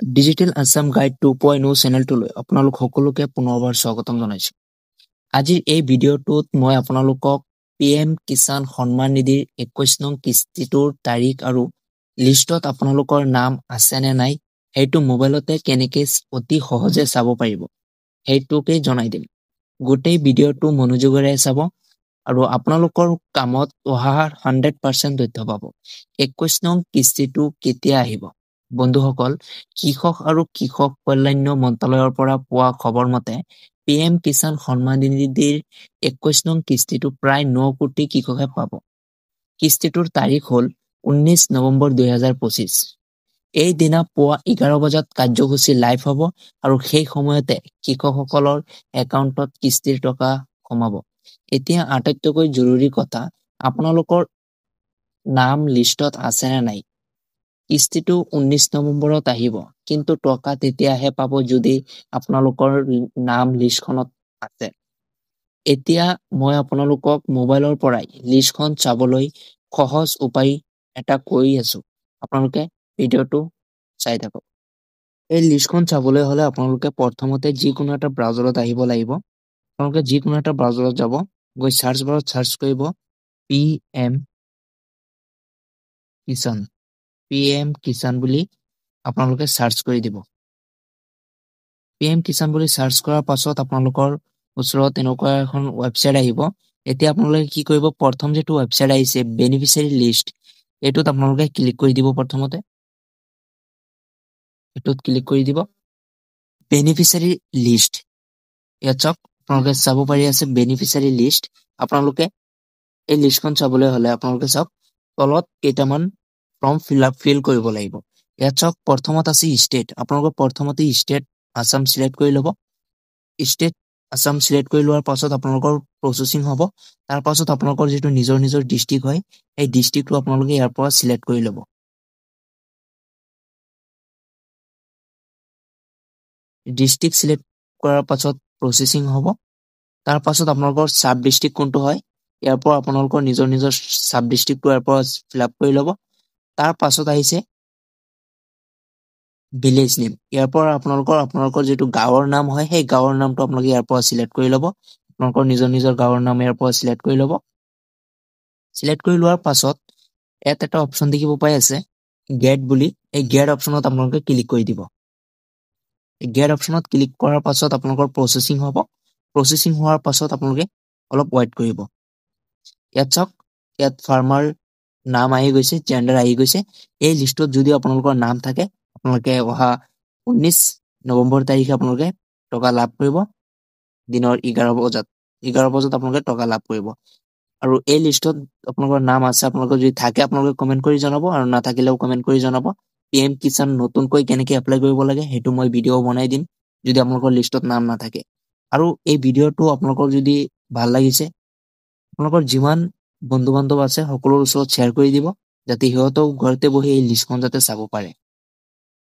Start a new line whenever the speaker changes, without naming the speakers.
Digital Assam guide 2.0 চেনেলটোলৈ আপোনালোক সকলোকে পুনৰবাৰ স্বাগতম জনাইছো। আজিৰ এই ভিডিঅ'টোত মই আপোনালোকক PM কিষাণ সন্মান নিধিৰ 21 নং কিস্তিটোৰ তাৰিখ আৰু লিষ্টত আপোনালোকৰ নাম আছে নে নাই সেইটো মোবাইলতে কেনেকৈ অতি সহজে চাব পাৰিব সেইটোকে জনাই দিম। গোটেই ভিডিঅ'টো মনোযোগেৰে চাব আৰু আপোনালোকৰ কামত অহা 100% তথ্য পাব। 21 নং কিস্তিটো কেতিয়া আহিব? বন্ধুসকল, কৃষক আৰু কৃষক কল্যাণ মন্ত্ৰালয়ৰ পৰা পোৱা খবৰ মতে PM কিষাণ সন্মান নিধিৰ 21 নং কিস্তিটো প্ৰায় 9 কোটি কৃষকে পাব। কিস্তিটোৰ তাৰিখ হ'ল 19 নৱেম্বৰ 2025। এই দিনা পুৱা 11 বজাত কাৰ্যসূচী লাইভ হ'ব আৰু সেই সময়তে কৃষকসকলৰ একাউণ্টত কিস্তিৰ টকা সোমাব। এতিয়া আটাইতকৈ জৰুৰী কথা, আপোনালোকৰ নাম লিষ্টত আছে নে নাই। কিস্তিটো 19 নৱেম্বৰত আহিব, কিন্তু টকা তেতিয়াহে পাব যদি আপোনালোকৰ নাম লিষ্টখনত আছে। এতিয়া মই আপোনালোকক মোবাইলৰ পৰাই লিষ্টখন চাবলৈ সহজ উপায় এটা কৈ আছো, আপোনালোকে ভিডিঅ'টো চাই থাকক। এই লিষ্টখন চাবলৈ হ'লে আপোনালোকে প্ৰথমতে যিকোনো এটা ব্ৰাউজাৰত আহিব লাগিব। আপোনালোকে যিকোনো এটা ব্ৰাউজাৰত যাব, গৈ চাৰ্চ বাৰত চাৰ্চ কৰিব PM কিষাণ বুলি আপোনালোকে চাৰ্চ কৰি দিব। PM কিষাণ বুলি চাৰ্চ কৰাৰ পাছত আপোনালোকৰ ওচৰত এনেকুৱা এখন ৱেবছাইট আহিব। এতিয়া আপোনালোকে কি কৰিব, প্ৰথম যেটো ৱেবছাইট আহিছে বেনিফিচিয়াৰী লিষ্ট, এইটোত আপোনালোকে ক্লিক কৰি দিব। প্ৰথমতে এইটোত ক্লিক কৰি দিব। বেনিফিচিয়াৰী লিষ্ট, ইয়াত চাওক আপোনালোকে চাব পাৰি আছে বেনিফিচিয়াৰী লিষ্ট। আপোনালোকে এই লিষ্টখন চাবলৈ হ'লে আপোনালোকে চাওক তলত কেইটামান ফৰ্ম ফিল কৰিব লাগিব। ইয়াত চাওক প্ৰথমত আছে ষ্টেট। আপোনালোকে প্ৰথমতে ষ্টেট আছাম সিলেক্ট কৰি ল'ব। ষ্টেট আছাম সিলেক্ট কৰি লোৱাৰ পাছত আপোনালোকৰ প্ৰচেছিং হ'ব। তাৰ পাছত আপোনালোকৰ যেটো নিজৰ ডিষ্ট্ৰিক্ট হয়, এই ডিষ্ট্ৰিক্টটো আপোনালোকে ইয়াৰ পৰা সিলেক্ট কৰি ল'ব। ডিষ্ট্ৰিক্ট সিলেক্ট কৰাৰ পাছত প্ৰচেছিং হ'ব। তাৰ পাছত আপোনালোকৰ সাব ডিষ্ট্ৰিক্ট কোনটো হয়, ইয়াৰ পৰা আপোনালোকৰ নিজৰ সাব ডিষ্ট্ৰিক্টটো ইয়াৰ পৰা ফিল আপ কৰি ল'ব। তাৰ পাছত আহিছে ভিলেজ নেম। ইয়াৰ পৰা আপোনালোকৰ যেটো গাঁৱৰ নাম হয়, সেই গাঁৱৰ নামটো আপোনালোকে ইয়াৰ পৰা সিলেক্ট কৰি ল'ব। আপোনালোকৰ নিজৰ গাঁৱৰ নাম ইয়াৰ পৰা সিলেক্ট কৰি ল'ব। সিলেক্ট কৰি লোৱাৰ পাছত ইয়াত এটা অপশ্যন দেখিব পাই আছে গেট বুলি। এই গেট অপশ্যনত আপোনালোকে ক্লিক কৰি দিব। গেট অপশ্যনত ক্লিক কৰাৰ পাছত আপোনালোকৰ প্ৰচেছিং হ'ব। প্ৰচেছিং হোৱাৰ পাছত আপোনালোকে অলপ ৱেইট কৰিব। ইয়াত চাওক, ইয়াত ফাৰ্মাৰ নাম আহি গৈছে, জেণ্ডাৰ আহি গৈছে। এই লিষ্টত যদি আপোনালোকৰ নাম থাকে, আপোনালোকে অহা 19 নৱেম্বৰ তাৰিখে আপোনালোকে টকা লাভ কৰিব। দিনৰ 11 বজাত আপোনালোকে টকা লাভ কৰিব। আৰু এই লিষ্টত আপোনালোকৰ নাম আছে, আপোনালোকৰ যদি থাকে আপোনালোকে কমেন্ট কৰি জনাব, আৰু নাথাকিলেও কমেন্ট কৰি জনাব। PM কিষাণ নতুনকৈ কেনেকৈ এপ্লাই কৰিব লাগে সেইটো মই ভিডিঅ' বনাই দিম যদি আপোনালোকৰ লিষ্টত নাম নাথাকে। আৰু এই ভিডিঅ'টো আপোনালোকৰ যদি ভাল লাগিছে, আপোনালোকৰ যিমান বন্ধু বান্ধৱ আছে সকলোৰ ওচৰত শ্বেয়াৰ কৰি দিব, যাতে সিহঁতেও ঘৰতে বহি এই লিষ্টখন যাতে চাব পাৰে।